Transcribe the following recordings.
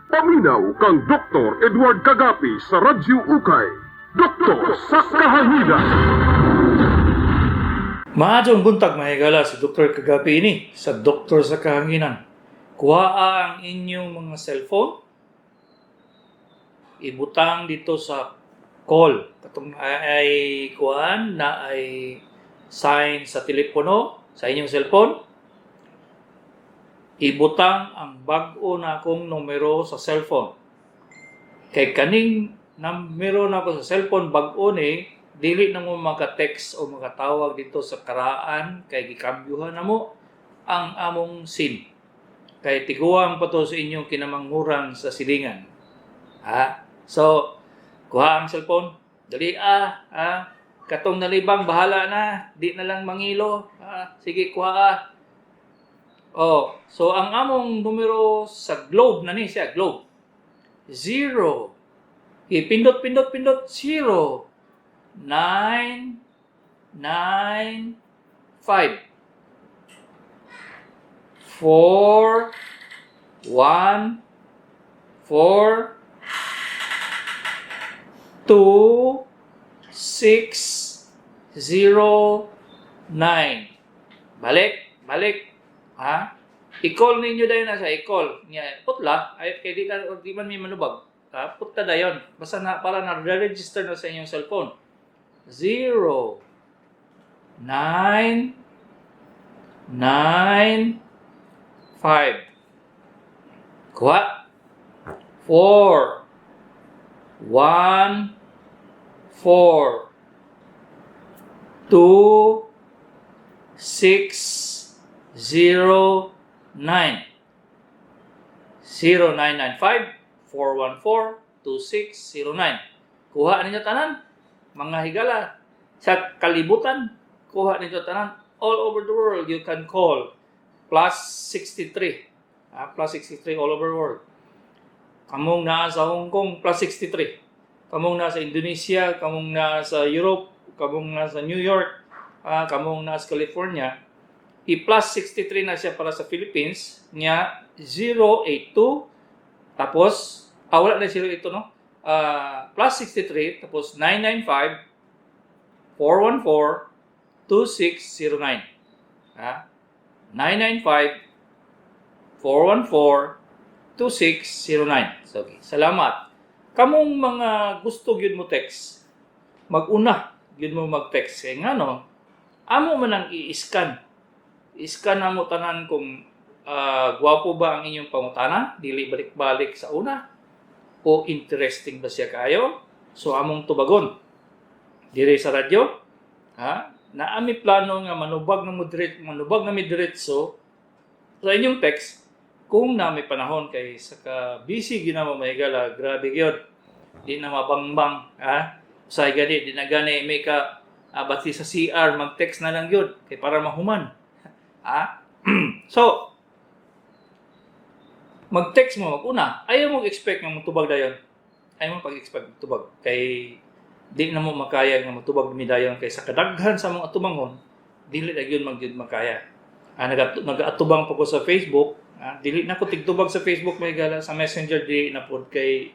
Paminaw kang Dr. Edward Kagapi sa Radyo Ukay. Doktor sa Kahanginan. Maadong buntag mahigala si Dr. Kagapi ini sa Doktor sa Kahanginan. Kuha ang inyong mga cellphone, ibutang dito sa call. Katong ay kuhaan na ay sign sa telepono, sa inyong cellphone. Ibutang ang bag-o na akong numero sa cellphone. Kay kaning numero na ako sa cellphone bag-o ni, dili na mo maka-text o makatawag dito sa karaan kay gikambyuhan na mo ang among SIM. Kay tiguang pa to sa inyong kinamanghuran sa silingan. So, kuha ang cellphone. Dali katong nalibang bahala na, di na lang mangilo. Sige, kuha so ang among numero sa globe na ni siya, globe. 0. Pindot 0. 9 9 5 4 1 4 2 6 0 9. Balik. I-call ninyo dayon na sa i-call. Putla, ay kay di man may manubag. Putta dayon. Basta na para na-register na sa inyong cellphone. 0 9 9 5 Kuha. 4 1 4 2 6 0995 414-2609. Kuha ninyo tanan, mga higala. Sa kalibutan, kuha ninyo tanan. All over the world, you can call +63. +63 all over the world. Kamong naa sa Hong Kong, +63. Kamong naa sa Indonesia, kamong naa sa Europe, kamong naa sa New York, kamong naa sa California. I+63 na siya para sa Philippines, niya 082, tapos, wala na 082, no? +63, tapos 995-414-2609. 995-414-2609. So, okay. Salamat. Kamong mga gusto gyud mo text, mag-una gyud mo mag-text. Kaya nga, no? Amo man ang i-scan. I-scan na mo tanan kung gwapo ba ang inyong pangutana, dili balik-balik sa una, o interesting ba siya kayo. So, among tubagon. Diri sa radyo, na ami plano nga manubag na mi diretso sa inyong text, kung na may panahon kay sa ka-busy ginamo mahigala, grabe gyud. Di na mabangbang, usay gani, di na gani may ka bati sa CR, mag-text na lang yun, kay para mahuman. So, mag-text mo, mag-una. Ayaw mo expect nga matubag dayon. Ayaw mo pag-expect matubag. Kay, di na mo makaya nga matubag mi dayon. Kay sa kadaghan sa mga atubangon, dili na yun makaya. Nag-atubang pa ko sa Facebook. Dili na ko tigtubag sa Facebook, may gala. Sa Messenger, di na po kay,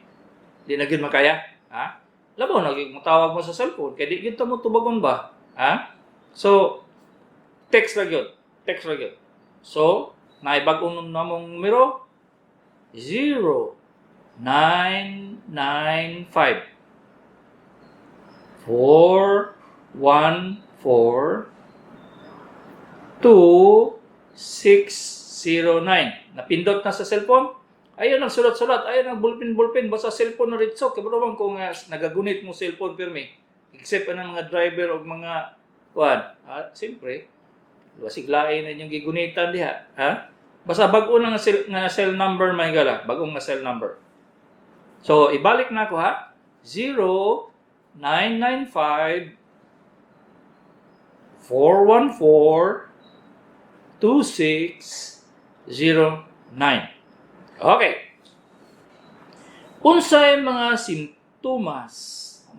di na yun makaya. Labaw, matawag mo sa cellphone. Kay di yun mo tubagon ba? So, text lang yun. So, naibag-unon na mong numero, 0995 414 2609. Napindot na sa cellphone? Ayun ang sulat-sulat, ayun ang bulpin. Basta cellphone na ritso. Kabarabang kung nagagunit mo cellphone pirmi. Except ang mga driver o mga siyempre, siglain na yung gigunitan diha. Basta bago na nga cell number may gala. Bagong nga cell number. So, ibalik na ako 0995 414 2609. Okay. Unsay mga simptomas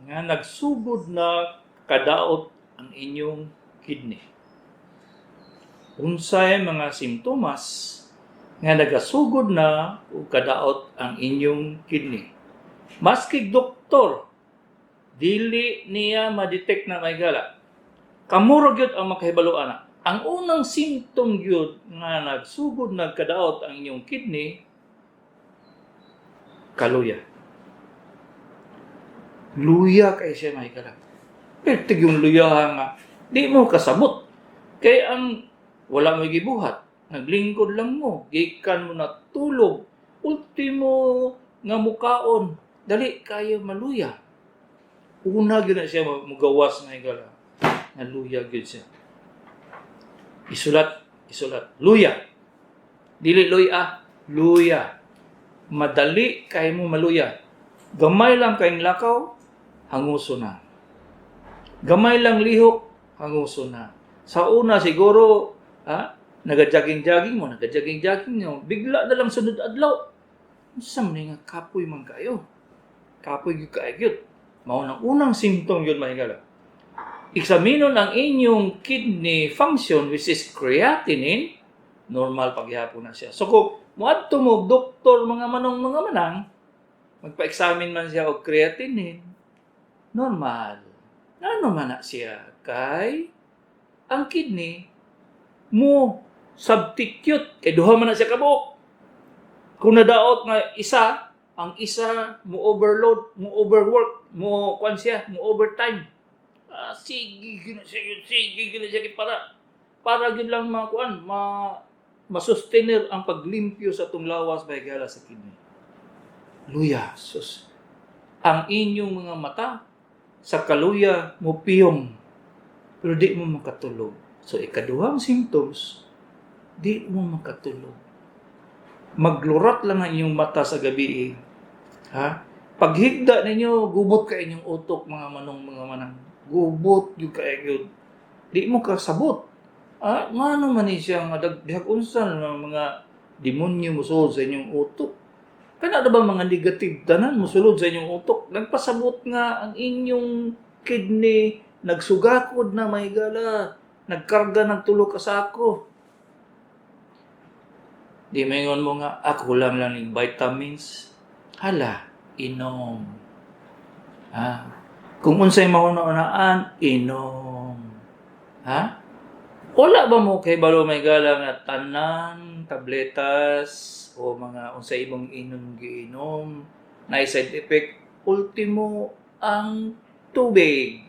nga nagsugod na kadaot ang inyong kidney? Unsay mga simptomas nga nagasugod na o kadaot ang inyong kidney. Maski doktor, dili niya ma-detect na may gala. Kamuro gyud ang makahibaluan na. Ang unang symptom gyud nga nagsugod nagkadaot ang inyong kidney, kaluya. Luya kay siya mahigala. Pero yung luya nga, di mo kasabot. Kaya ang wala mo gibuhat, naglingkod lang mo, gikan mo na tulog, ultimo nga mukaon, dali kayo maluya. Una gyud na siya mugawas mahigala. Naluya gyud siya. Isulat. Luya. Dili luya, luya. Madali kay mo maluya. Gamay lang kayong lakaw, hanguso na. Gamay lang lihok, hanguso na. Sa una siguro, naga-jogging mo, bigla na lang sunod adlaw. Unsa man nga kapoy man kayo. Kapoy gyud kaagyod. Mao nang unang symptom yun mahigala. Eksaminon ang inyong kidney function which is creatinine, normal paghihapon na siya. So kung muadto mo doktor mga manang, magpa-examine man siya og creatinine, normal. Ano man na siya? Kay ang kidney mo substitute kay duha man na siya kabuok. Kung nadaot nga isa, ang isa mo overload, mo overwork, mo overtime. Sige gina siya para gid lang masustainer ang paglimpyo sa tong lawas mahigala sa kidney. Luya, sus. Ang inyong mga mata sa kaluya mo piyong pero di mo makatulog. So ikaduhang symptoms, di mo makatulog. Maglurat lang ang inyong mata sa gabi. Paghigda ninyo, gubot ka inyong utok mga manang. Gubot yung kaegyod. Di mo kasabot. Mano man siya nga daghag unsan mga demonyo musulod sa inyong utok. Kana ba mga negative tanan musulod sa inyong utok? Nagpasabot nga ang inyong kidney nagsugakod na mahigala. Nagkarga ng tulo ka sako. Di maingon mo nga ako lang ng vitamins. Hala, inom. Kung unsay mauna-unaan, inom. Wala ba mo kay balo may gala nga tanan, tabletas, o mga unsay imong giinom, na side effect, ultimo ang tubig.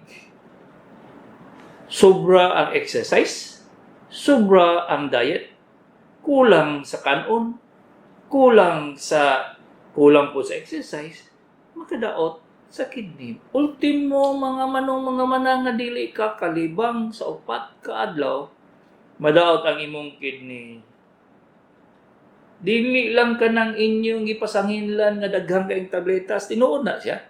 Sobra ang exercise, sobra ang diet, kulang sa kanon, kulang po sa exercise, makadaot sa kidney. Ultimo mga manang nga dili ka kalibang sa upat ka adlaw, madaot ang imong kidney. Dili lang ka ng inyong gipasanginlan nga daghang kayong tabletas, tinuod na siya.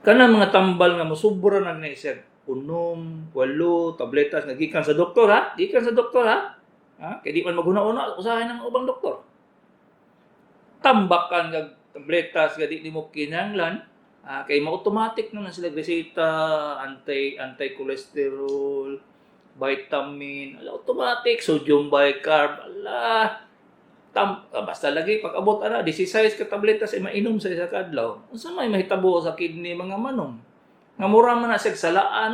Kana mga tambal nga mosubra nang na siya, unom, 8 tabletas nga gikan sa doktor ha? Kay di man maghuna-una usahay ng ubang doktor. Tambakan nga tabletas nga di mo kinahanglan, kay ma-automatic naman sila reseta, anti-cholesterol, vitamin, automatic, sodium bicarb, basta lagi pag-abot 16 ka tabletas ay mainom sa isa ka adlaw. Unsa may mahitabo sa kidney mga manong? Nga mura man na siya salaan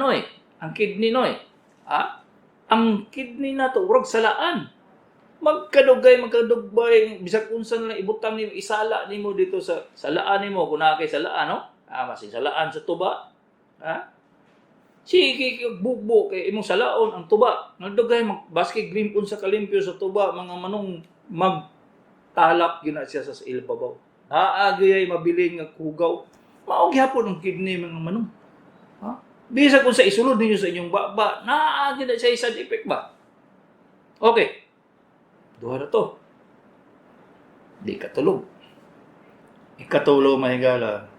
ang kidney ang kidney na to urag salaan. Magkadugbay, bisag unsan lang ibutang nimo, isala nimo dito sa salaan nimo, kung naa kay salaan, masing salaan sa tuba. Sige, bugbo kay imong salaon ang tuba. Nagdugay, baski grimpon sa kalimpyo sa tuba, mga manong magtalap gina siya sa ilbabaw. Naagay mabiling nga kugaw. Maog hapon ang kidney mga manong. Bisag kung sa isulod ninyo sa inyong baba, naagay na siya side effect ba? Okay. Duha na to. Di katulog. Ikatulo mahigala.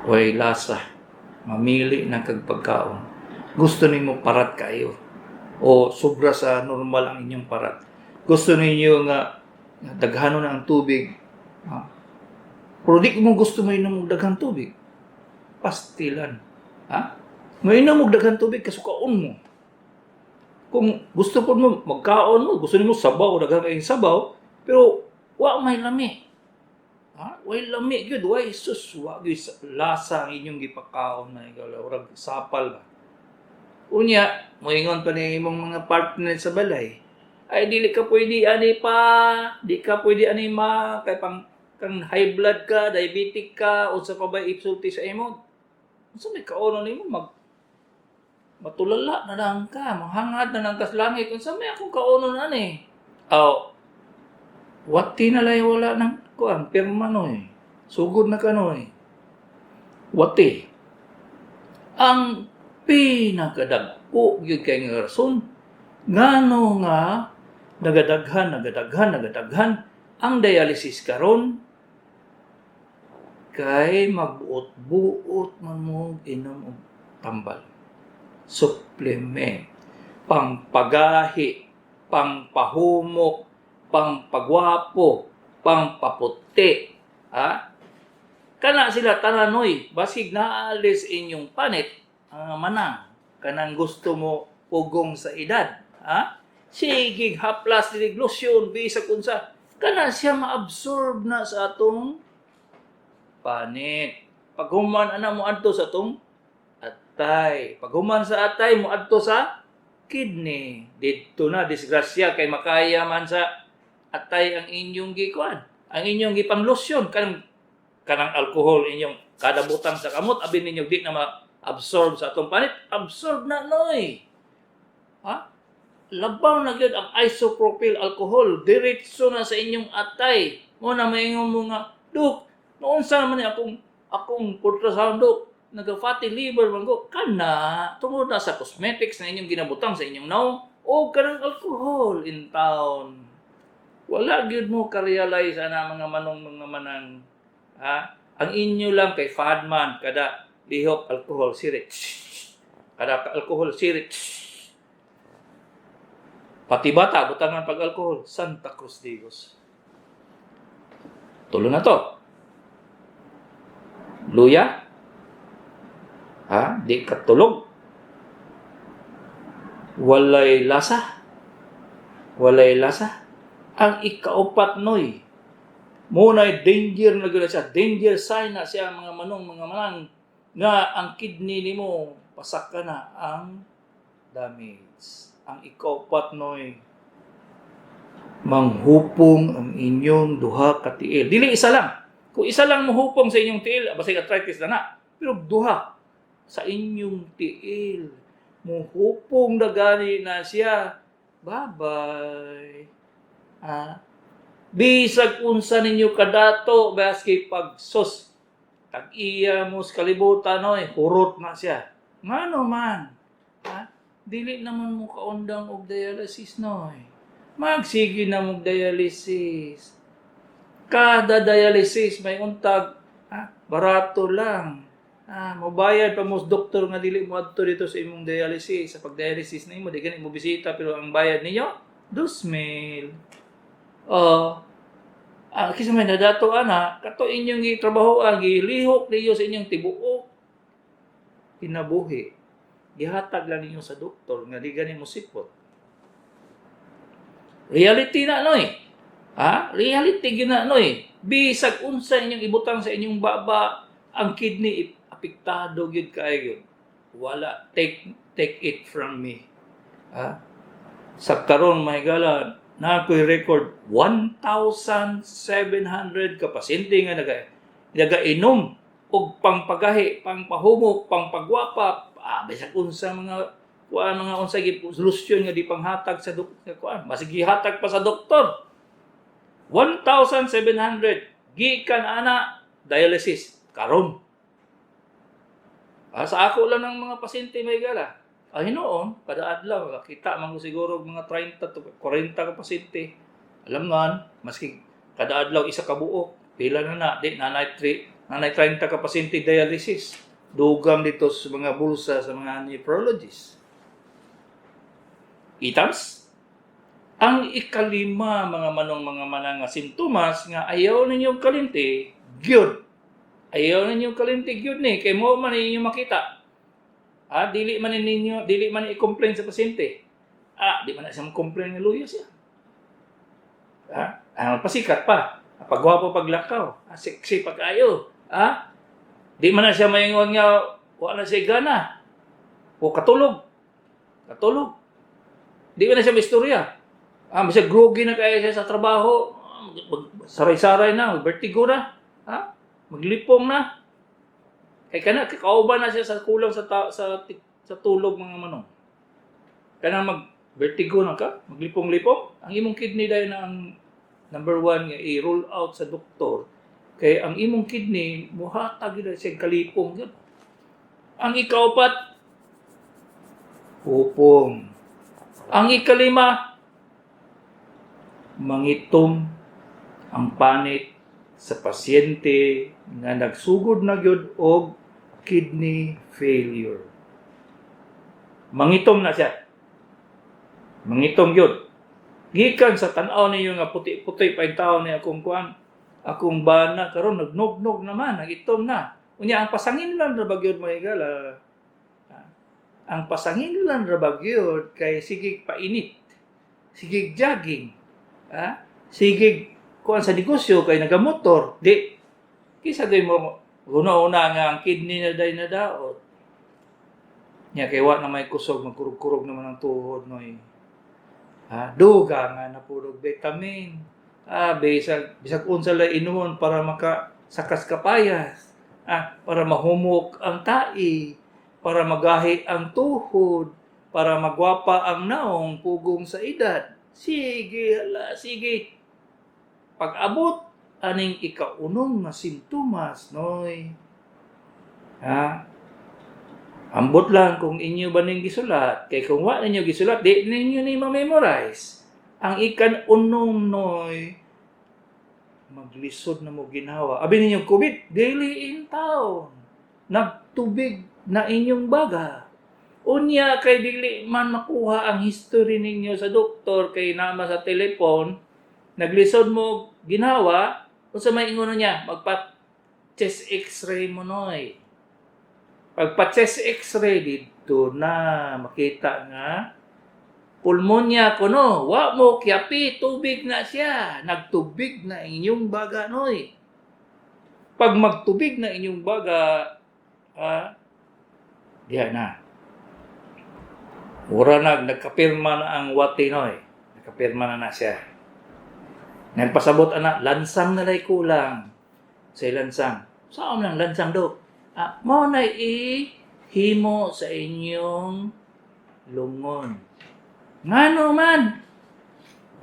Way lasa. Mamili ng kagpagkaon. Gusto ninyo parat kayo. O sobra sa normal ang inyong parat. Gusto ninyo nga daghanon ang tubig. Pero di mo gusto mo inom daghang tubig. Pastilan. Mo inom daghang tubig kasukaon mo. Kung gusto po mo magkaon mo, gusto nimo sabaw, daghan kayong sabaw, pero wa may lami. Ha? Way lami gyud, way sus, wa gyud lasa ang inyong gipakaon na urag sapal ba. Unya, moingon pa ni imong mga partner sa balay. Ay dili ka pwede ani pa, di ka pwede ani ma kay pang kang high blood ka, diabetic ka, unsa pa ba ipsulti sa imo? Unsa may kaono nimo matulala na lang ka, manghangad na lang ka sa langit. Unsa may akong kaono na ni? Aw, wati na lay wala nang kuan, pirma noy. Sugod na kanoy. Wati. Ang pinakadagko gyud kay nga rason ngano nga nagadaghan ang dialysis karon kay magbuot-buot man mo inom og tambal. Supplement, pangpagahi, pangpahumok, pangpagwapo, pangpaputi. Ha? Kana sila tananoy, basig naalis inyong panit, manang, kanang gusto mo pugong sa edad. Ha? Sige, haplas, lotion, bisag unsa. Kana siya ma-absorb na sa atong panit. Paghuman ana mo adto sa atong atay. Paghuman sa atay mo adto sa kidney. Dito na disgrasya kay makaya man sa atay ang inyong gikuan. Ang inyong gipanglotion kanang alcohol inyong kada butang sa kamot abin ninyo di na ma-absorb sa atong panit. Absorb na noy. Ha? Labaw na gyud ang isopropyl alcohol diretso na sa inyong atay. Mo na maingon mo nga, Dok, noon sa naman akong ultrasound, Dok, nag-fatty liver man ko. Kana, tungod na sa cosmetics na inyong ginabutang sa inyong naong o kanang alcohol in town. Wala gyud mo ka-realize ana mga manang. Ha? Ang inyo lang kay Fadman kada lihok alcohol sirit. Kada alcohol sirit. Pati bata, butangan pag-alkohol. Santa Cruz Dios. Tulo na to. Luya. Ha? Di katulog. Walay lasa. Walay lasa. Ang ikaupat noy. Muna'y danger na gula siya. Danger sign na siya mga manang nga ang kidney nimo pasak ka na ang damage. Ang ikaupat noy, manghupong ang inyong duha ka tiil. Dili isa lang. Kung isa lang mahupong sa inyong tiil, basig arthritis na. Pero duha sa inyong tiil. Muhupong na gani na siya. Bye-bye. Bisag unsa ninyo kadato, baski pagsos. Tag-iya mo sa kalibutan, noy, hurot na siya. Ngano man? Ha? Dili naman mo kaundang og dialysis, noy. Magsige na mo dialysis. Kada dialysis may untag, barato lang. Mabayad pa mo sa doktor nga dili mo adto dito sa imong dialysis. Sa pag-dialysis na imo, di gani mo bisita pero ang bayad ninyo 2,000. Kasi may nadato ana, kato inyong gitrabahoan, gilihok niyo sa inyong tibuok. Kinabuhi. Gihatag lang ninyo sa doktor nga di gani mo sipot. Reality na noy. Reality gina noy. Bisag unsa inyong ibutang sa inyong baba, ang kidney apektado gyud kaayo. Wala, take it from me. Sa karon mahigala na ako'y record 1,700 ka pasyente nga nagainom og pangpagahi, pangpahumok, pangpagwapa, bisag unsa mga unsa solusyon nga di panghatag sa doktor kuan, basig gihatag pa sa doktor. 1,700 gikan ana dialysis karon. Sa ako lang ng mga pasyente may gala. Hinoon, kada adlaw kita man siguro mga 30 to 40 ka pasyente. Alam man, maski kada adlaw isa ka buok, pila na di nanay 30 ka pasyente dialysis. Dugang dito sa mga bulsa sa mga nephrologists. Itams, ang ikalima mga manang nga sintomas nga ayaw ninyong kalinti, gyud. Ayaw ninyong kalinti gyud ni kay mo man ninyo makita. Dili man i-complain sa pasyente. Di man na siya mag-complain ng luya siya. Pasikat pa. Pagwapo paglakaw. Sexy pa kayo. Di man na siya maingon nga, wala siya gana. O katulog. Di man na siya may istorya. Masya groggy na kaya siya sa trabaho. Saray-saray na, vertigo na. Maglipong na. Kaya kakauban na siya sa kulang sa tulog mga manong. Kaya mag-vertigo na ka, maglipong-lipong. Ang imong kidney dahil na ang number 1 nga i-roll out sa doktor. Kaya ang imong kidney, muhatag yun siya kalipong yun. Ang ikaapat, pupong. Ang ikalima, mangitom ang panit sa pasyente nga nagsugod na gyud og kidney failure. Mangitom na siya. Mangitom gyud. Gikan sa tan-aw niyo nga puti-puti pa yung tao niya akong bana karon nagnog-nog naman, nagitom na. Unya ang pasangin lang ra bagyod mga higala. Ang pasangin lang ra bagyod kay sigig painit. Sigig jogging. Sigig kuan sa negosyo kay nagamotor. Di kisa day mo una nga ang kidney na day na daot. Nya kay wa na may kusog magkurog-kurog naman ang tuhod noy. Duga nga na puro vitamin. Bisag unsa la inuon para makasakas kapayas. Para mahumok ang tai, para magahi ang tuhod, para magwapa ang naong pugong sa edad. Sige. Pag-abot aning ikaunom nga simptomas, noy. Ambot lang kung inyo ba ning gisulat. Kay kung wa ninyo gisulat, di ninyo ni ma-memorize. Ang ikan-unom, noy, maglisod na mo ginawa. Abi ninyo COVID, daily in town. Nagtubig na inyong baga. Unya kay dili man makuha ang history ninyo sa doktor kay nama sa telepon, naglisod mo ginawa, unsa may ingon niya, magpa-chest x-ray mo noy. Pagpa-chest x-ray dito na makita nga pulmonya ko no, wa mo kiapi, tubig na siya. Nagtubig na inyong baga noy. Pag magtubig na inyong baga, diyan na. Ura nagkapirma na ang wati noy. Nagkapirma na siya. Nagpasabot anak, lansang na lay kulang. Say lansang. Saan lang lansang do? Mo na himo sa inyong lungon. Ngano man,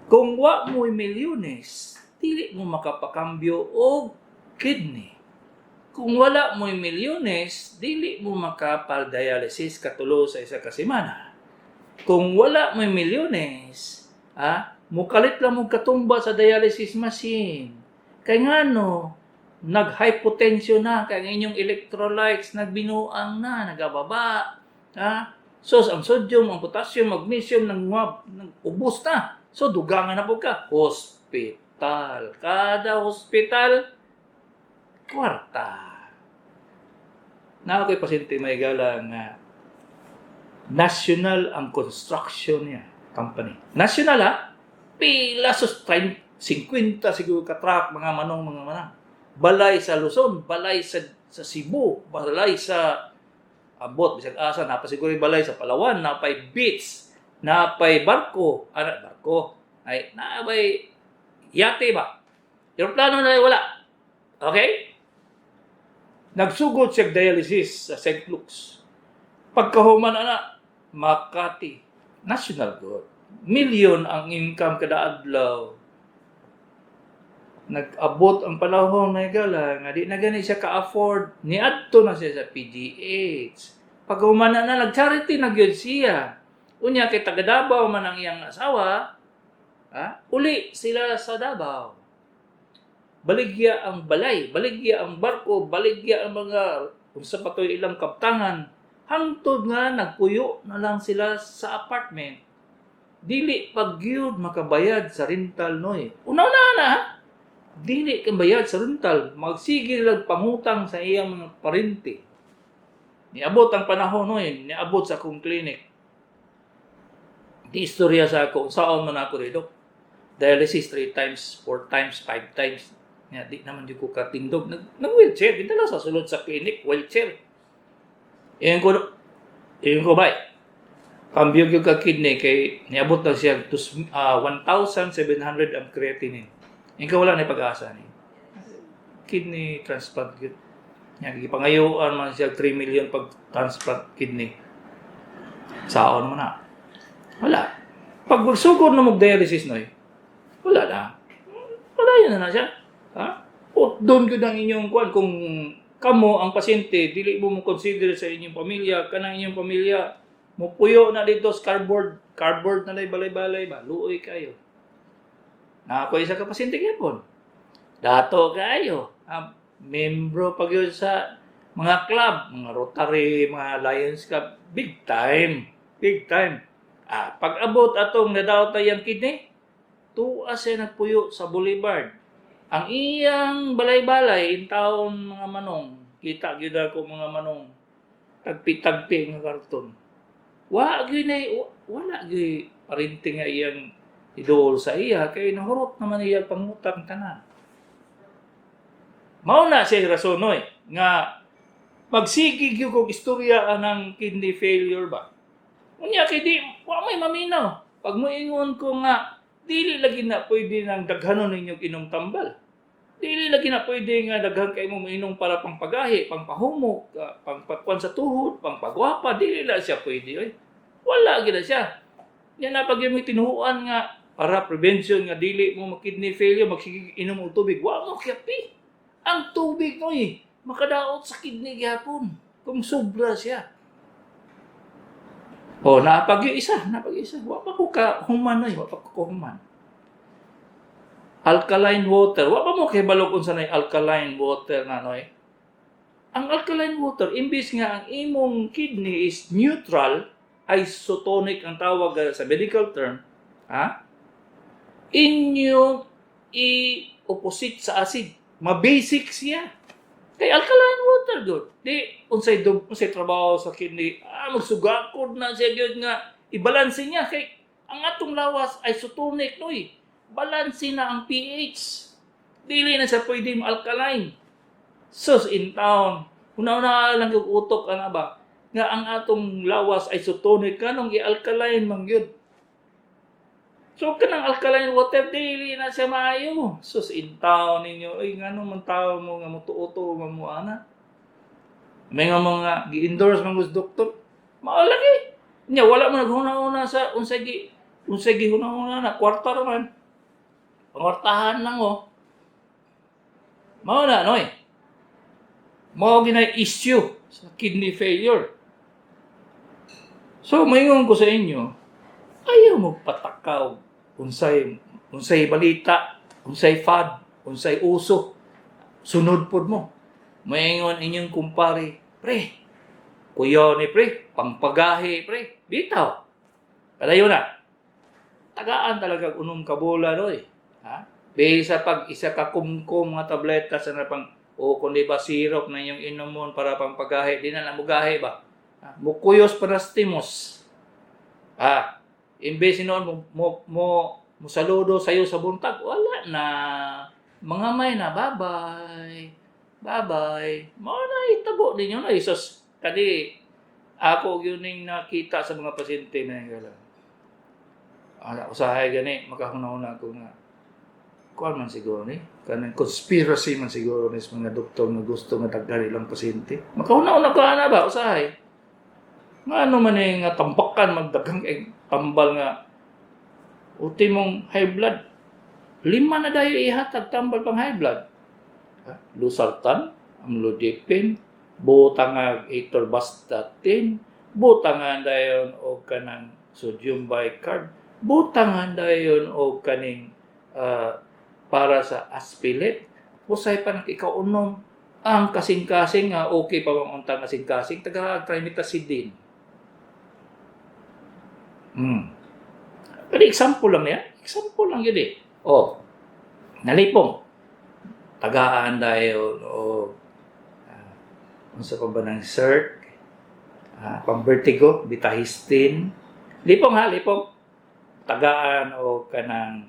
kung wa mo'y milyones, dili mo makapakambyo og kidney. Kung wala mo'y milyones, dili mo makapal-dialysis katulo sa isa ka semana. Kung wala mo'y milyones, mukalit lang mo katumba sa dialysis machine. Kay ngano, nag-hypotension na, kaya ang inyong electrolytes nagbinuang na, nagababa. So, ang sodium, ang potassium, magnesium, ubos na. So, dugangan na po ka. Hospital. Kada hospital, kwarta. Na ako'y pasyente may gala nga national ang construction niya, company. National pila sus 50 siguro ka-truck, mga manang. Balay sa Luzon, balay sa Cebu, balay sa Abot, bisag asa, napasiguro yung balay sa Palawan, napay beach, napay barko, napay yate ba? Aeroplano na wala. Okay? Nagsugod siya dialysis sa St. Luke's. Pagkahuman Makati, national good. Milyon ang income kada adlaw. Nag-abot ang panahon na igala, nga di na gani siya ka-afford, niadto na siya sa PGH. Pag umana na, nag-charity na gyud siya. Unya, kay taga Davao man ang iyang asawa, uli sila sa Davao. Baligya ang balay, baligya ang barko, baligya ang mga, kung sa patoy ilang kaptangan, hangtod nga, nagpuyo na lang sila sa apartment. Dili pag gyud makabayad sa rental noy. Una-una na, dili kang bayad sa rental, magsigil lang pangutang sa iyang mga parente. Niabot ang panahon noy, niabot sa akong clinic. Di istorya sa ako, saan man ako dito. Dialysis 3 times, 4 times, 5 times. Nga, di naman di ko katindog. Nag-wheelchair, di dala sa sulod sa clinic, wheelchair. Iyon ko ba? Kambyo yung kidney kay niabot na siya 1,700 ang creatinine. Iyon ka wala na pag-asa ni. Kidney transplant yun. Ipangayuan man siya 3 million pag transplant kidney. Saon mo na. Wala. Pag magsugod na mag-dialysis na wala na. Wala yan na siya. Ha? O doon ko ang inyong kuwan. Kung kamo, ang pasyente, dili mo consider sa inyong pamilya, kanang inyong pamilya, mupuyo na dito sa cardboard na balay-balay ba? Luoy kayo. Na ako isa ka pasyente kaya dato kayo. Membro pag yun sa mga club, mga Rotary, mga Lions Club, big time. Big time. Pag abot atong nadaw tayong kidney, tuwa siya nagpuyo sa boulevard. Ang iyang balay-balay, in taon mga manong, kita gyud ako mga manong, tagpi-tagpi nga karton. Wala gyud parinting nga iyang idol sa iya, kay nahurot naman iya pangutang tanan. Mao na siya rasonoy nga magsigig yung kong istorya ng kidney failure ba. Unya kay di wa may maminaw. Pag moingon ko nga dili lagi na pwede nang daghanon ninyong inom tambal. Dili lagi na pwede nga daghan kay mo mainom para pangpagahi, pangpahumok, pangpatwan sa tuhod, pangpagwapa, dili la siya pwede oy. Wala gid siya. Yan na pag yung tinuhuan nga para prevention nga dili mo kidney failure magsige inom og tubig. Wa mo kapi. Ang tubig makadaot sa kidney gyapon kung sobra siya. Napag isa. Wa pa ko ka human Alkaline water. Wa pa mo kay balog unsa nay alkaline water na Ang alkaline water imbis nga ang imong kidney is neutral, isotonic ang tawag sa medical term, inyo i-opposite sa acid. Ma-basic siya. Kay alkaline water good. Di unsay trabaho sa kidney. Magsugakod na siya gyud nga i-balance niya kay ang atong lawas isotonic Balanse na ang pH. Dili na siya pwede alkaline. Sus in town. Una-una lang yung utok ba nga ang atong lawas isotonic kanong i-alkaline man gyud. So, kanang alkaline water, dili na siya maayo. Sus, in town ninyo, ngano man tao mo nga mutuoto mo ana. May nga mga gi-endorse mga doktor. Maalagi. Nya, wala mo naghuna-una sa unsay huna-huna na, kwarta naman. Pangwartahan lang Mao na, Mao ginay issue sa kidney failure. So, mayon ko sa inyo, ayaw mo patakaw unsay balita, unsay fad, unsay uso. Sunod pod mo. Mayngon inyong kumpare, pre. Kuya ni pre, pangpagahi pre. Bitaw. Kadayo na. Tagaan talaga unom ka bola Bisa pag isa ka kumkum nga tableta sa na pang kundi ba sirop na yung inomon para pangpagahi, di na namugahi ba? Mukuyos parastimos. Imbes noon mo saludo sayo sa buntag, wala na. Mga may na, bye-bye. Mao na itabo ninyo na isos. Kadi ako yun yung nakita sa mga pasyente na yung usahay gani, makahuna-huna ko nga. Kuan man siguro kanang conspiracy man siguro sa mga doktor na gusto nga daghan ilang pasyente. Makahuna-huna ka na ba usahay? Ano man nga tampakan magdaghang tambal nga ultimong high blood. 5 na dayo ihatag tambal pang high blood. Losartan, amlodipine, butang atorvastatin, butang dayon og kanang sodium bicarb, butang dayon og kaning para sa aspilate. Usay pa ikaw unom ang kasing-kasing nga okay pa bang untang kasing-kasing taga trimetazidine. Pero example lang yan. Example lang yun nalipong. Tagaan dayon o unsa pa ba ng CERT, pang vertigo, betahistin. Lipong. tagaan o kanang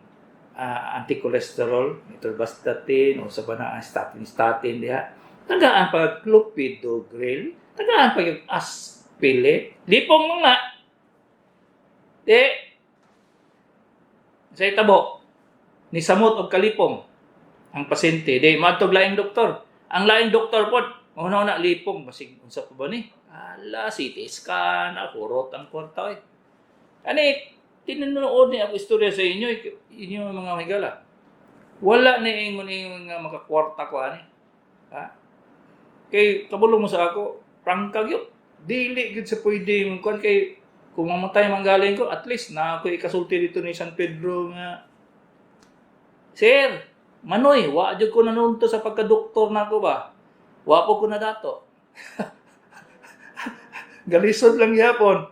anti-cholesterol, atorvastatin o sa banaan statin diha. Tagaan pa clopidogrel, tagaan pa yung aspilin, lipong mga di sa itabo ni samot og kalipong ang pasyente di madtog laing doktor. Ang laing doktor pod una lipong basig unsa pa ba ni? Ala CT scan kurot ang kwarta oy. Ani tinunood ni ako istorya sa inyo mga higala. Wala ni ingon nga makakwarta ko ani. Ha? Kay kabulong mo sa ako, prangka gyud. Dili gyud sa pwede mong kon kay kung mamatay manggaling ko, at least na ako ikasulti dito ni San Pedro nga. Sir, manoy, wa jud ko nanunto sa pagka-doktor nako ba? Wa po ko na dato. Galisod lang yapon.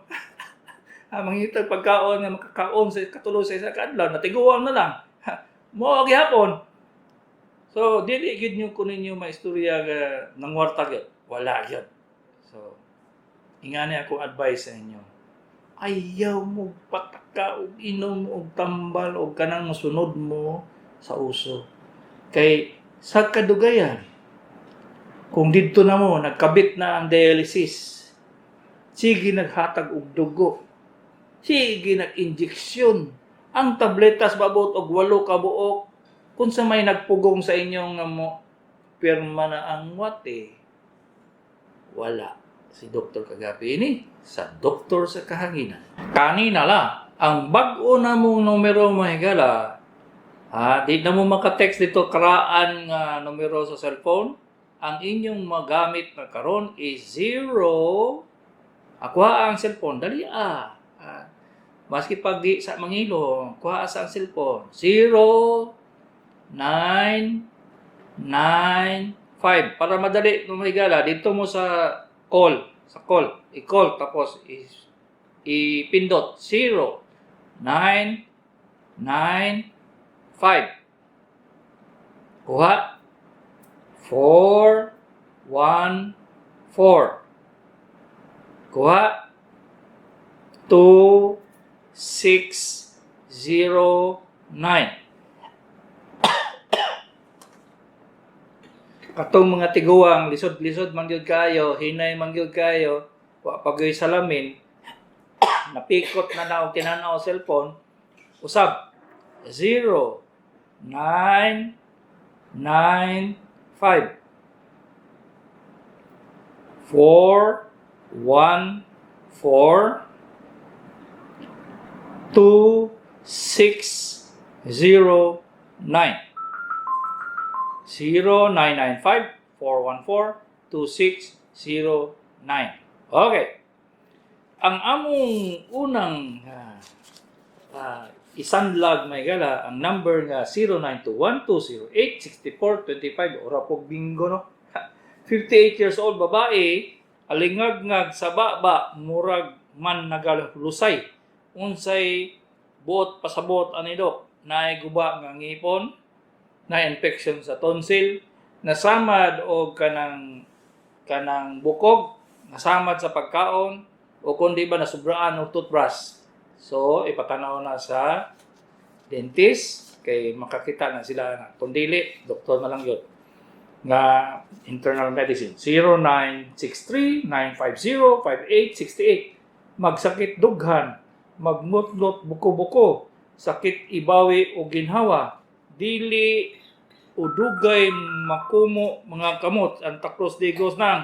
Mangitag pagkaon nga makakaon sa katulo sa isa ka adlaw, natiguan na lang. Mo gyapon. So, dili gyud nyo kunin yung maistorya nga nangwarta gyud. Wala gyud. So, ingani ako advice sa inyo. Ayaw mo pataka og inom og tambal og kanang masunod mo sa uso. Kay sa kadugayan, kung didto na mo nagkabit na ang dialysis, sige naghatag og dugo, sige nag-injeksyon, ang tabletas babot og 8 ka buok, kung sa may nagpugong sa inyong mo, pirma na ang wate, wala. Si Dr. Kagapi ini sa doktor sa kahanginan. Kanina lang, ang bag-o na mong numero mahigala, di na mo makatext dito karaan nga numero sa cellphone, ang inyong magamit na karon is 0. Kuha ang cellphone, dali maski pag di sa mangilo, kuha sa ang cellphone. 0995. Para madali mahigala, dito mo sa call. I-call tapos ipindot 0995. Kuha 414. Kuha 2609. Katong mga tiguang, lisod-lisod mangyud kayo, hinay mangyud kayo, wa pagoy salamin, napikot na og tinanaw cellphone, usab 0995 414 2609. 0995-414-2609. Okay. Ang among unang isanlag may gala, ang number nga 0921-208-6425. Ora po bingo, no? 58 years old, babae, alingag-ngag sa baba, murag man nagalusay. Unsay buot pasabot ani dok, naay guba nga ngipon, na infection sa tonsil, nasamad o kanang bukog, nasamad sa pagkaon, o kundi ba nasubraan o toothbrush. So, ipatanaw na sa dentist, kay makakita na sila na kung dili, doktor na lang yun. Nga internal medicine, 0963-950-5868. Magsakit dughan, magmutlot buko-buko, sakit ibawi o ginhawa, dili udugay makumo mga kamot ang taklos digos nang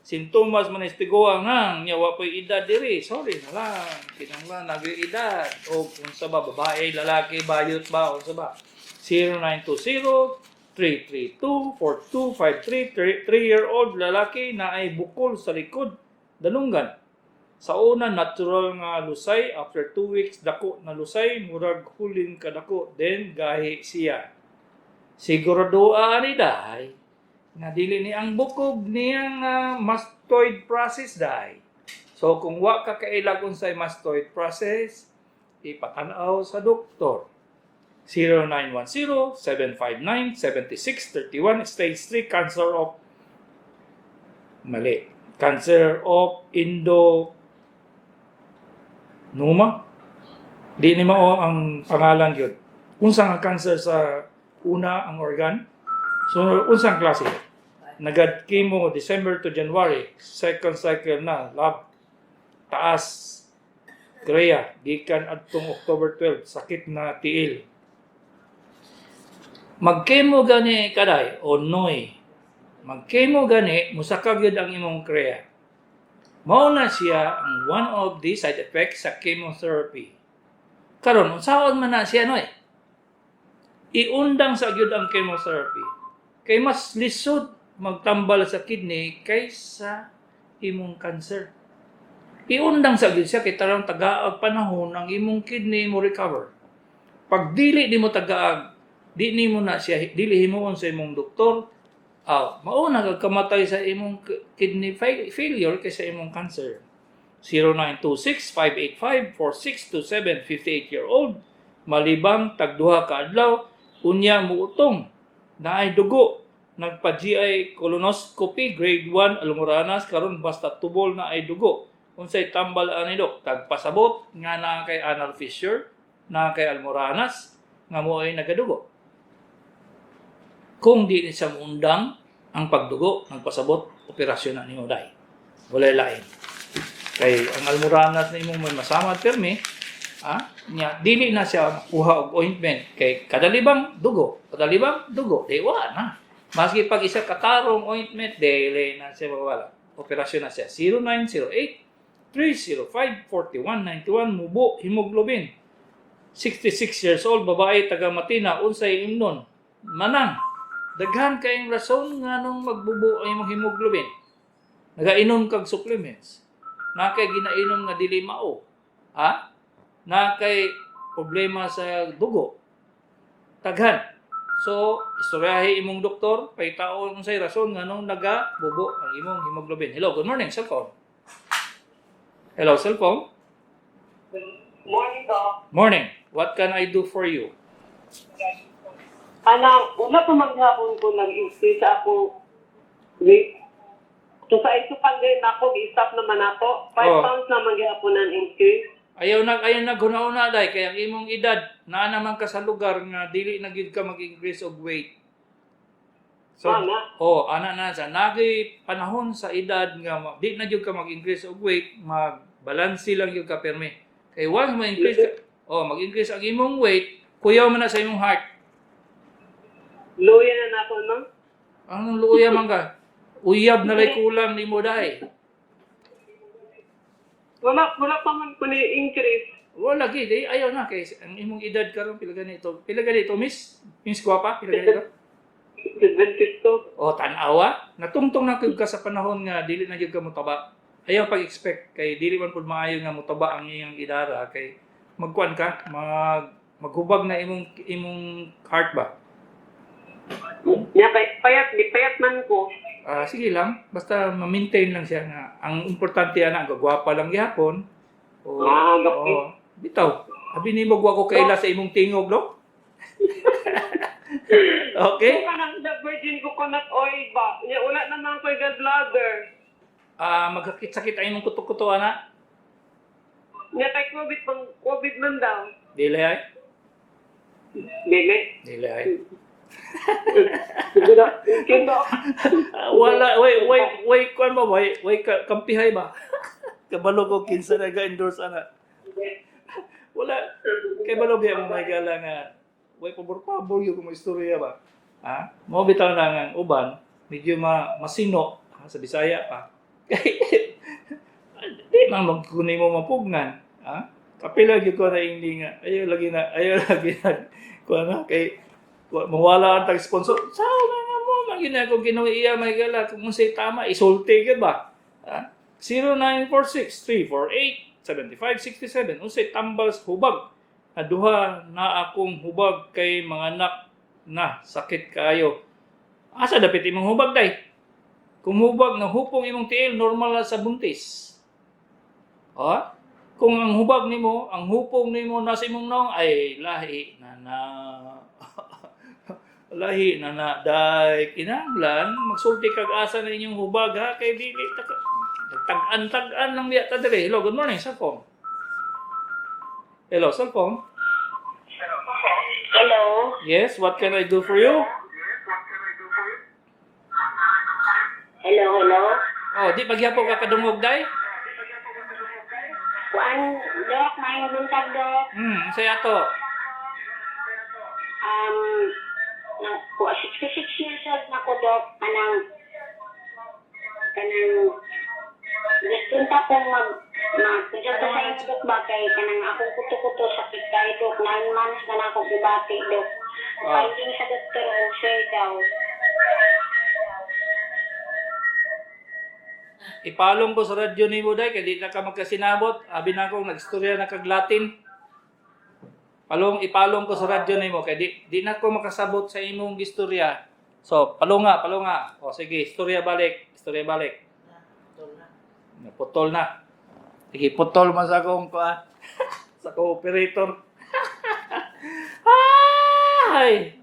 sintomas man istiguang nang nyawa po'y edad diri, sorry na lang kinanglan nag-edad o kung sa ba babae lalaki bayot ba o sa ba 0920-332-4253 3-year-old lalaki na ay bukol sa likod dalunggan. Sa una, natural nga lusay. After 2 weeks, dako na lusay. Murag hulin ka dako. Then, gahi siya. Siguraduan ni dahay. Nga dili ni ang bukog niyang mastoid process dahay. So, kung wa ka kailagon sa mastoid process, ipatanaw sa doktor. 0910-759-7631. Stage 3, cancer of Numa? Di ni mao ang pangalan yun. Unsang ang cancer sa una ang organ. So unsang klase? Nagad chemo December to January, second cycle na, lab, taas, Korea, gikan adtong October 12, sakit na tiil. Mag-chemo gani kaday, o noy. Mag-chemo gani, musakag yun ang imong Korea. Mao na siya ang one of the side effects sa chemotherapy. Karon, unsaon man na siya noy? Iundang sa gyud ang chemotherapy. Kay mas lisod magtambal sa kidney kaysa imong cancer. Iundang sa gyud siya kay tarong tagaag panahon ang imong kidney mo recover. Pag dili nimo tagaag, di nimo na siya dili himuon sa imong doktor, mauna kagkamatay sa imong kidney failure kaysa imong cancer. 0926-585-4627, 58-year-old, malibang tagduha ka adlaw, unya muutong, naay dugo, nagpa-GI colonoscopy, grade 1, almoranas, karon basta tubol na ay dugo. Unsay tambal ani dok, tagpasabot nga na kay anal fissure, na kay almoranas, nga mo ay nagadugo. Kung di siya undang ang pagdugo, nagpasabot, operasyon na niyo day. Walay lain. Kay ang almoranas na imong may masama termi, niya dili na siya makuha og ointment kay kadalibang dugo, di wala na. Maski pag isa katarong ointment, dili na siya mawala. Operasyon na siya. 0908-305-4191, mubo, hemoglobin. 66 years old, babae, taga Matina, unsay imnon, manang. Daghan kayong rason nga nung magbubo ay imong hemoglobin. Nagainom kag supplements. Na kay ginainom nga dili mao. Na kay problema sa dugo. Daghan. So, istoryahe imong doktor, pahitao unsay rason nga nung nagabubo ang imong hemoglobin. Hello, good morning, cellphone. Hello, cellphone. Morning, Doc. Morning. What can I do for you? Una po maghapon ko nag-increase ako weight. So sa ito pang din ako, i-stop naman ako. 5 pounds na maghapon ng increase. Ayaw na guna-una day kay ang imong edad naa naman ka sa lugar nga dili na gid ka mag-increase og weight. So, ana na sa nagay panahon sa edad nga di na jud ka mag-increase og weight, magbalanse lang jud ka permi. Kay once ma-increase ka, mag-increase ang imong weight, kuyaw man na sa imong heart. Luya na ako, no? Anong luya man ka? Uyab na lay kulang nimo day. Wala pa man ko ni increase. Wala gid, ayaw na kay ang imong edad karon pila ganito. Pila ganito, miss? Miss Guapa, pila ganito? 72. Tan-awa, natungtong na gyud ka sa panahon nga dili na gyud ka motaba. Ayaw pag-expect kay dili man pud maayo nga motaba ang iyang edara kay magkuan ka, maghubag na imong heart ba. Payat man ko. Sige lang, basta ma-maintain lang siya nga. Ang importante ana, gagwapa lang gihapon. Bitaw. Abi nimo gwa ko kaila sa imong tingog, no? Okay? Kung kanang the virgin coconut oil ba? Wala na nang ko'y gallbladder. Magkakit-sakit ay imong kutok-kuto, ana? Kay COVID man daw. Dili ay? Dili ay. Wala, wait, kuan ba? Wait, kampihay ba? Kabalo ko kinsa nag-endorse ana. Wala. Kay balo biya mo may gala nga. Wait, pabor yung mga istorya ba? Mo bitaw na nga uban, medyo masino sa Bisaya pa. Di man magkunay mo mapugnan. Kapila gyud ko na hindi nga. Ayaw lagi na kuan na kay mawala ang tag-sponsor. Sao nga mo, magyun na kung kinuiya may gala, kung say tama, isulti ka ba? 0946-348-7567. Unsay tambal sa hubag. Duha na akong hubag kay mga anak na sakit kayo. Asa dapit imong hubag day? Kung hubag na hupong imong tiil, normal na sa buntis. Kung ang hubag nimo, ang hupong nimo nasa imong naong, ay lahi na day kinahanglan magsulti kag asa na inyong hubag ha kay dili tag-an lang biya ta dire. Hello, good morning sa phone. Hello, cellphone. Hello? Yes, what can I do for you? Hello? Oh, di pagyapo ka kadungog, day? Kuan, Dok, may buntag, Dok. Saya to. Na, 66 years old na ko, Dok. Kanang gusto kong magpunta sa inyo, Dok, ba? Kay kanang akong kuto-kuto sakit kayo, Dok. 9 months na akong gibati, Dok. Finding sa doktor, okay daw. Ipalong ko sa radyo ni mo, day, kaya di na ka magkasinabot. Abi na akong nagstorya na kag-Latin. Ipalong ko sa radyo ni mo, kaya di na ako makasabot sa imong istorya. So, palunga. O, sige, istorya balik. Naputol na. Sige, putol man sa akong sa operator. Ay!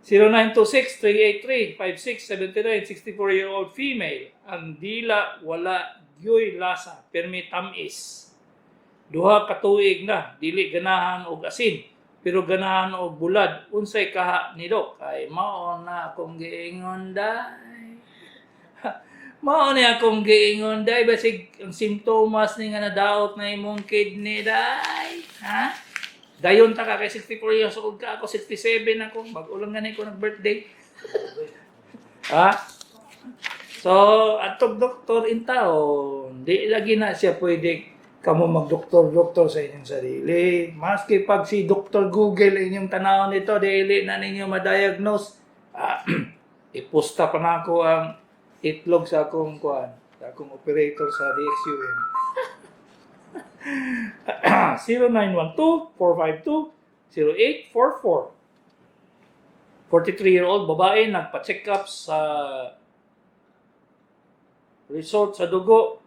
0926-383-5679, 64-year-old female. Ang dila wala gyoy lasa, permi tamis. Duha ka tuig na, dili ganahan og asin, pero ganahan og bulad. Unsay kaha ni Dok? Kay mao na akong giingon day. Mao ni akong giingon day, basig ang simptomas ni nga nadaot na imong kidney day. Ha? Dayon ta ka kay 64 years old ka, ako 67 ako, mag-ulangan ko nag-birthday. Ha? So, atong doktor in taon, di lagi na siya pwede kamo mag-doktor sa inyong sarili. Maski pag si Dr. Google inyong tanawon nito, dili na ninyo ma-diagnose. Ipusta pa na ako ang itlog sa akong operator sa DXUM. 0912-452-0844. 43-year-old babae nagpa-check up sa result sa dugo.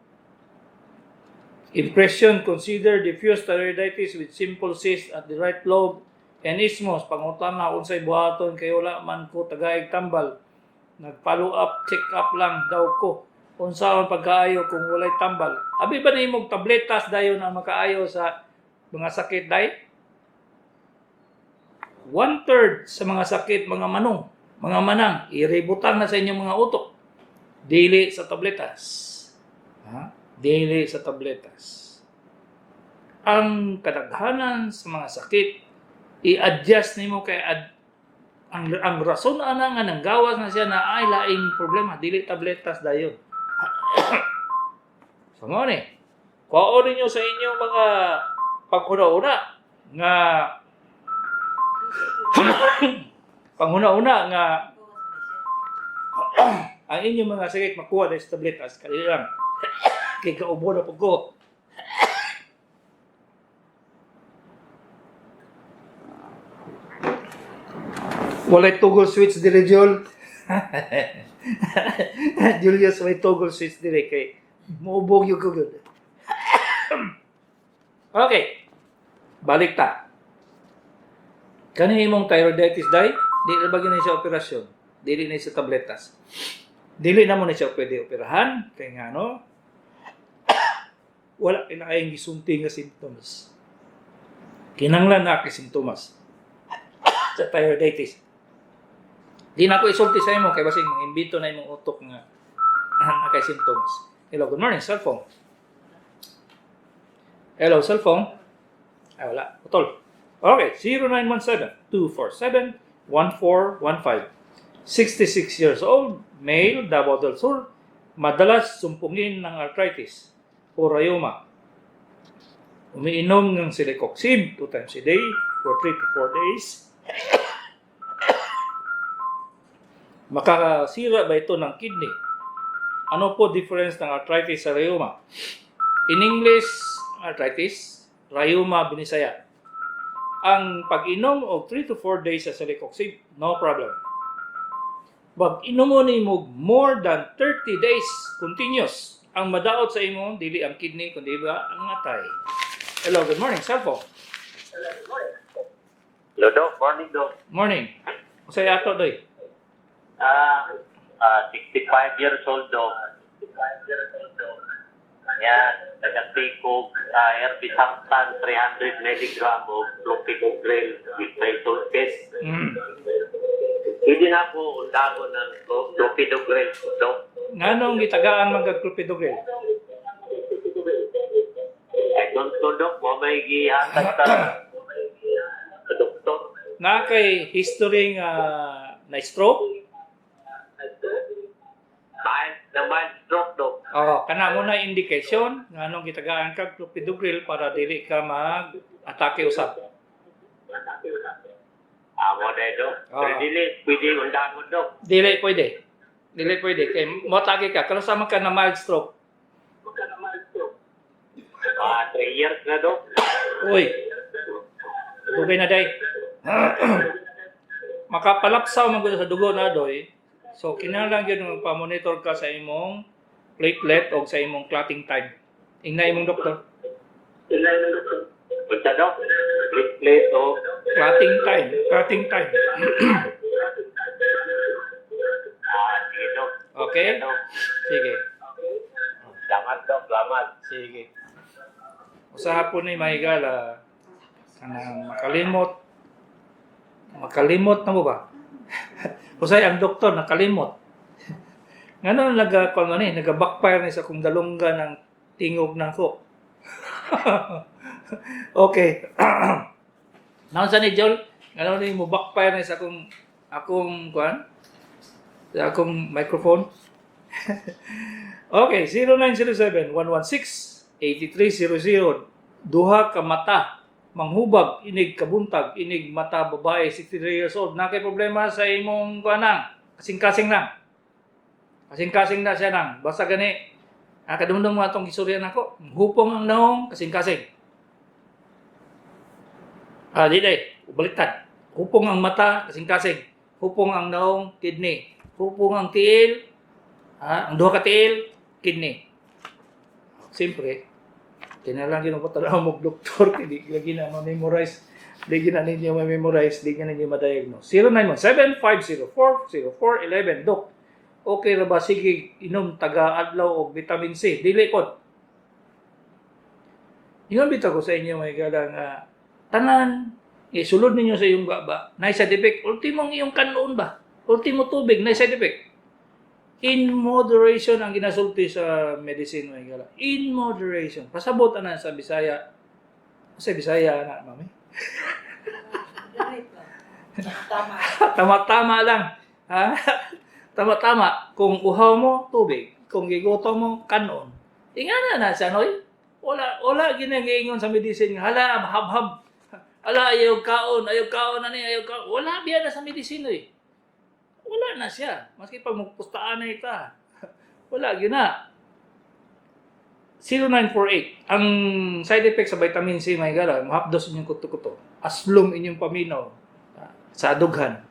Impression, consider diffuse thyroiditis with simple cyst at the right lobe and isthmus. Pangutan na unsay buhaton kay wala man ko tagaig tambal. Nag-follow up, check up lang daw ko. Unsaon pagkaayo kung walay tambal. Abi ba nimo tabletas dayon ang makaayo sa mga sakit day? 1/3 sa mga sakit mga manang, iributang na sa inyong mga utok. Dili sa tabletas. Dili sa tabletas. Ang kadaghanan sa mga sakit i-adjust nimo kay ang rason ana nga nanggawas na siya na ay laing problema, dili tabletas dayon. So mo ni, kuhaon ninyo sa inyong mga panghuna-una nga ang inyong mga sakit makuha na sa tabletas. Kali lang, kay kaubo na po ko. Walay toggle switch dire, Jol. Julius, may toggle switch dire kay muubog yung kugod. Okay. Balik ta. Kani imong thyroiditis day, di na ba gina siya operasyon? Dili na siya tabletas. Dili na mo na siya pwede operahan kay nga no. Wala kinaayang gisunti nga symptoms. Kinanglan na kay symptoms sa thyroiditis. Di na ako isulti sa imo kay basig mangimbito na imong utok nga kay symptoms. Hello, good morning, cellphone. Hello, cellphone. Ay, wala. Putol. Okay, 0917-247-1415. 66 years old, male, Davao del Sur, madalas sumpungin ng arthritis o rheuma. Umiinom ng Celecoxib 2 times a day for 3 to 4 days. Makakasira ba ito ng kidney? Ano po difference ng arthritis sa rheuma? In English, arthritis, rheuma, Binisaya. Ang pag-inom og 3 to 4 days sa Celecoxib, no problem. Pag inom mo nimo more than 30 days continuous, ang madaot sa imo dili ang kidney kundi ba ang atay. Hello, good morning, cellphone. Hello, Doc. Morning, Doc. Morning. Usay ato doy. 65 years old, Doc. Yan, taga-tikog, Herbisartan, 300 milligram of clopidogrel with Tritolfes. Hindi na ako undago ng clopidogrel, Dok. Nganong gitagaan man kag clopidogrel? Ay, Dok, mo may gihatag sa doktor. Na kay history nga na stroke? Mild stroke, Dok. Oh, kana mo na indication nganong gitagaan kag clopidogrel para dili ka mag-atake usab. Amo na, Dok. Pero pwede undago, Dok. Dili pwede. Dili pwede kay mo atake ka kung sama ka na mild stroke. 3 years na, Dok. Uy. Dugay na day. Makapalapsaw man gud sa dugo na doy. So kinahanglan gyud magpa-monitor ka sa imong platelet o sa imong clotting time. Ingna imong doktor. Punta, Dok. Plate o Clotting time. sige, Dok. Okay? Dok. Sige. Salamat, Dok. Salamat. Sige. Usaha po ni Mahigala kanang makalimot na mo ba? Usay ang doktor nakalimot. Ngano naga-backfire ni sa kung dalungga ng tingog nako. Okay. Naon sa ni Joel? Ngano ni mo backfire ni sa akong microphone? Okay, 0907-116-8300. Duha ka mata, manghubag, inig kabuntag, inig mata babae, 63 years old. Na kay problema sa imong kuanang, kasing-kasing lang. Kasing-kasing na siya nang. Basta gani, kadumdum nga itong istorya nako. Hupong ang naong, kasing-kasing. Di baliktad. Hupong ang mata, kasing-kasing. Hupong ang naong, kidney. Hupong ang tiil, ang duha ka tiil, kidney. Siyempre, kinalang ginapatalaw mo doktor, hindi lagi na ma-memorize, hindi na ninyo ma-memorize, hindi na ninyo ma-diagnose. 0917-504-0411. Dok, okay ra ba? Sige, inom taga-adlaw o vitamin C. Dili ko. Inambita ko sa inyo, may galang, tanan, sulod ninyo sa iyong baba, na side effect, ultimong iyong kanon ba? Ultimo tubig, na side effect. In moderation ang ginasulti sa medicine, may gala. In moderation. Pasabot na sa Bisaya. Sa Bisaya na, mami. Tama-tama lang. Ha? Tama-tama. Kung uhaw mo, tubig. Kung gigutom mo, kanon. Ingana na siya, noy. Wala ginagaingon sa medicine. Hala, hab-hab. Hala, ayaw kaon na niya, ayaw kaon. Wala biya na sa medicine, eh. Wala na siya. Maski pag magpustaan na ita. Wala, yun na. 0948. Ang side effect sa vitamin C, may gala, mahapdos inyong kuto-kuto. Aslom inyong paminaw sa dughan.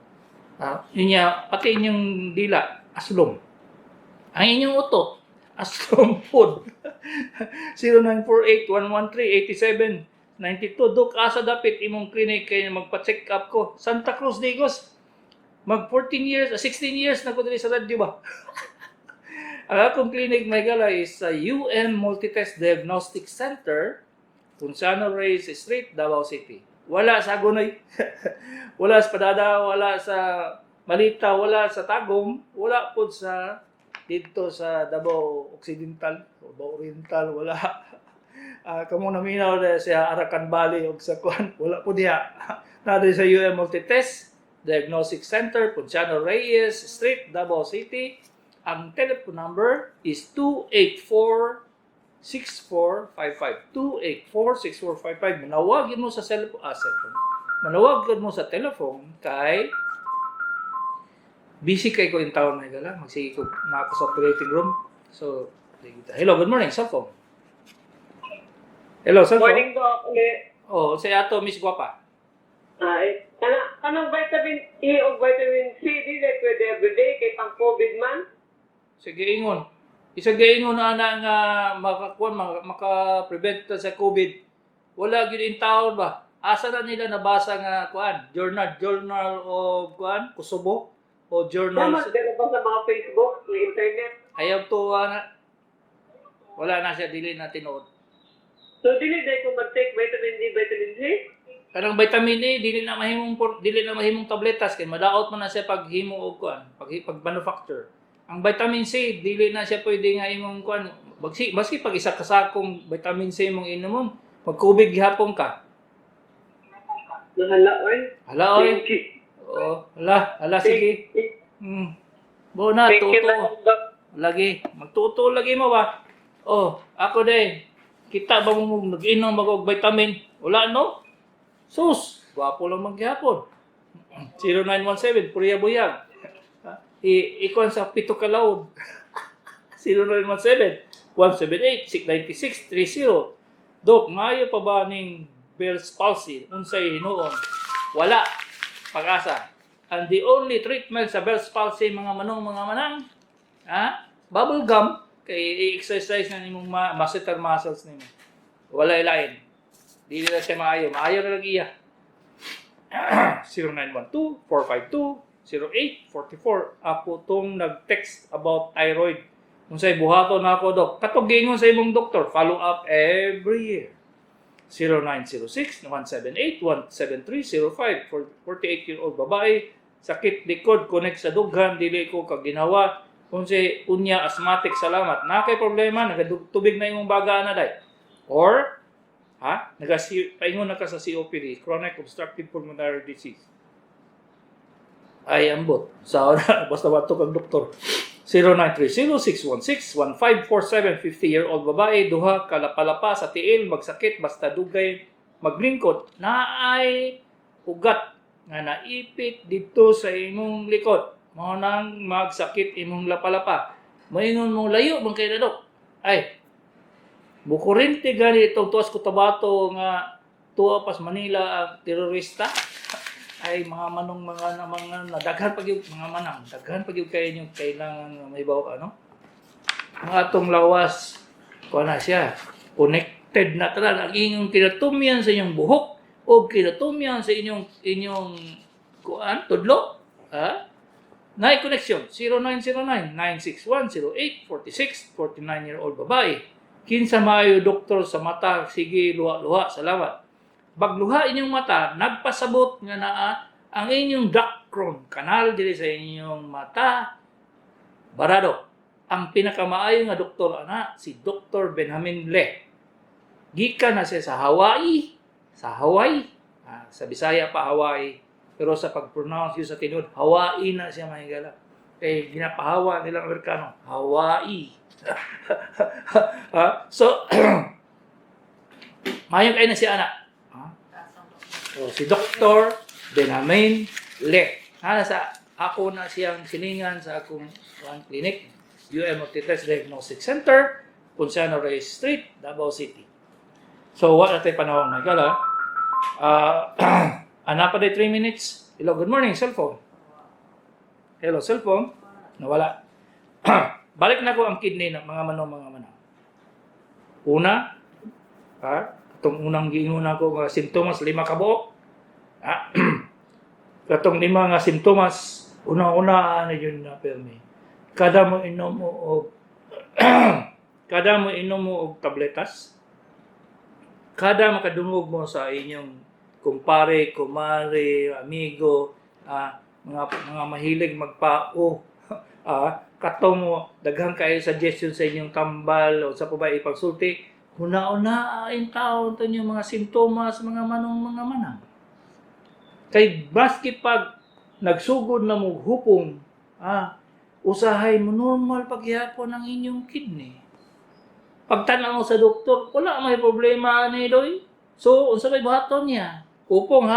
Yun niya, pati inyong dila, aslom. Ang inyong utot, aslom food. 0948-113-8792. Dok, asa dapit imong clinic kayo magpa-check up ko. Santa Cruz, Digos. Mag 14 years, 16 years na ko dali sa radyo ba? Ang akong clinic may gala is sa Multitest Diagnostic Center, Ponciano Reyes Street, Davao City. Wala sa Agonoy, wala sa Padada, wala sa Malita, wala sa Tagum, wala po sa dito sa Davao Occidental, Davao Oriental, wala. Kamo naminaw na sa Arakan Valley o sa Kuan, wala po diya. Nado sa Multitest Diagnostic Center, Ponciano Reyes Street, Davao City. Ang telephone number is 284-6455. 284-6455. Manawagin mo sa cellphone. Manawagin mo sa telephone kay busy kay ko in town na gala. Magsige ko na ako sa operating room. So, hello, good morning, cellphone. Hello, cellphone. Morning, Doc. Oh, si ato, Miss Guapa. Ay, kanang vitamin E o vitamin C, di na pwede everyday kay pang COVID man? Sige, ingon. Isa gaingon na nga maka-prevent sa COVID. Wala gyud in taon ba? Asa na nila nabasa nga kuan? Journal of kuan, Kusubo o journal. Tama, dala ba sa mga Facebook, sa internet? Ayaw to Wala na siya, dili na tinuod. So, dili dahil ko mag-take vitamin D, vitamin C? Kanang vitamin A, dili na mahimong tabletas kay madaot man na siya pag himo og kuan, pag manufacture. Ang vitamin C, dili na siya pwede nga imong kuan. Baski pag isa ka sakong vitamin C imong inom, magkubig gihapon ka. Nahala, oy. Hala oy. Oo, hala sige. Bo na Thank you, tuto. Doc. Lagi, magtuto lagi mo ba? Oh, ako din. Kita ba mo nag-inom mag vitamin? Wala no? Sus, gwapo lang maghapon. 0917 Puriya Buyag. Ikuan sa pito ka laod. 0917 178 696 30. Dok, ngayo pa ba ning Bell's palsy unsay hinuon? Wala. Pag-asa. And the only treatment sa Bell's palsy mga manang, bubble gum kay i-exercise na nimong masseter muscles nimo. Wala ilain. Dili na siya maayo. Maayo na lagi iya. 0912-452-0844. Ako tong nag-text about thyroid. Kung sa'y buhato na ako, Dok. Katog gingon sa imong doktor. Follow up every year. 0906-178-17305. 48-year-old babae. Sakit likod, connect sa dughan. Dili ko kaginawa. Kung sa'y unya, asthmatic, salamat. Nakay problema, nagatubig na imong baga na day. Or, paingon na ka sa COPD, chronic obstructive pulmonary disease. Ay, ambot. Basta bato kang doktor. 0930-616-1547, 50-year-old babae, duha, kalapalapa sa tiil, magsakit, basta dugay, maglingkod, naay ugat nga naipit dito sa imong likod. Mo nang magsakit imong lapalapa. Moingon mo layo bang kay Dok? Ay, bukurente gani itong Tuwas Cotabato nga tuwa pas Manila ang terorista. Ay mga manong mga daghan pag yung mga manang, daghan pag yung kayo yung kailangan may bawa ano. Ang atong lawas kuha na siya. Connected na talaga ang inyong kinatumyan sa inyong buhok o kinatumyan sa inyong kuan tudlo. Nay connection 0909-961-0846, 49-year-old babae. Kinsa maayo doktor sa mata, sige luha-luha, salamat. Bagluha inyong mata, nagpasabot nga naa ang inyong dacron, kanal diri sa inyong mata, barado. Ang pinakamaayo nga doktor si Dr. Benjamin Le. Gikan na siya sa Hawaii, sa Bisaya pa Hawaii. Pero sa pag-pronounce yun sa tinuod, Hawaii na siya mahigala. Kaya ginapahawa nilang Amerikano, Hawaii. So, mayong kayo na si anak. So, si Dr. Benjamin Le. Ako na siyang siningan sa akong clinic, UM Diagnostic Center, Ponciano Reyes Street, Davao City. So, what natin panahon mahigala? Pa day 3 minutes. Hello, good morning, cellphone. Hello, cellphone. Nawala. Balik na ko ang kidney ng mga manong. Una, itong unang giinguna ko mga simptomas, 5 kabuok. Katong 5 nga simptomas, una-una yun na permi. Kada mo inom mo og tabletas. Kada makadungog mo sa inyong kumpare, kumare, amigo, mga mahilig magpao, katong mo, daghang kayo suggestion sa inyong tambal o sa babae pagsulti, una-una ang taon ito yung mga simptomas, mga manang. Kay baski pag nagsugod na mo hupong, usahay mo normal paghihapon ang inyong kidney. Pagtanaw mo sa doktor, wala may problema ni Doy. So, unsa may buhaton niya? Upong.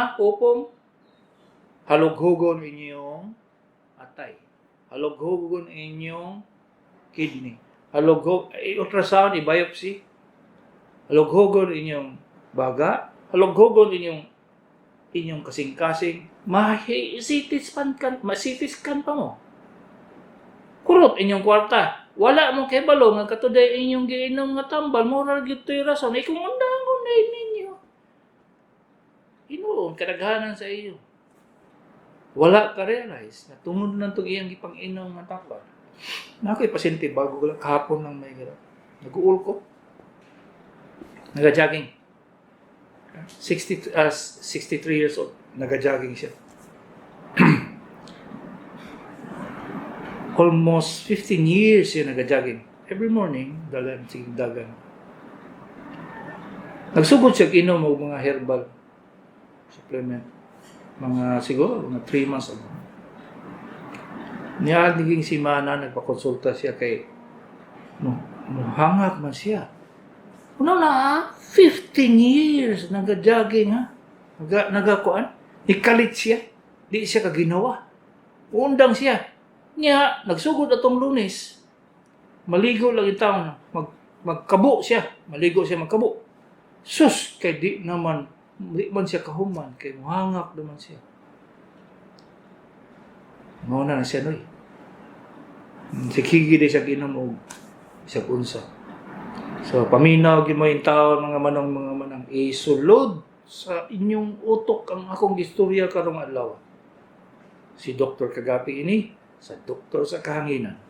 Halughugon inyong atay. Halughugon inyong kidney. Ultrasound, i-biopsy. Halughugon inyong baga. Halughugon inyong kasing-kasing. CT scan pa mo. Kurot inyong kwarta. Wala mo kay balo nga katuday inyong giinom nga tambal. Moral gito yung rason. Kung undangon na ninyo. Inoon, kadaghanan sa iyo. Wala ka realize na tungod na itong iyang ipang-inom ng tambal. Nako'y pasyente bago lang kahapon lang may gano'n. Nag-uul ko. Naga-jogging. 63 years old. Naga-jogging siya. Almost 15 years siya naga-jogging. Every morning, dagan, sige, dagan. Nagsugod siya inom og mga herbal supplement. Mga siguro, mga 3 months ago. Niya, naging simana, nagpakonsulta siya kay hangap man siya. Una na, 15 years naga-jogging, ha? Nagakuan. Ikalit siya. Di siya kaginawa. Undang siya. Niya, nagsugod atong Lunes. Maligo lang yung taon. Magkabo siya. Maligo siya magkabo. Sus, kay di man siya kahuman. Kay muhangap naman siya. Mauna na siya, noy. Sikigi di siya ginom o siya unsa. So, paminaw, mo yung tao, mga manang, isulod sa inyong utok ang akong istorya karong adlaw. Si Dr. Kagapi ini, sa Doktor sa Kahanginan.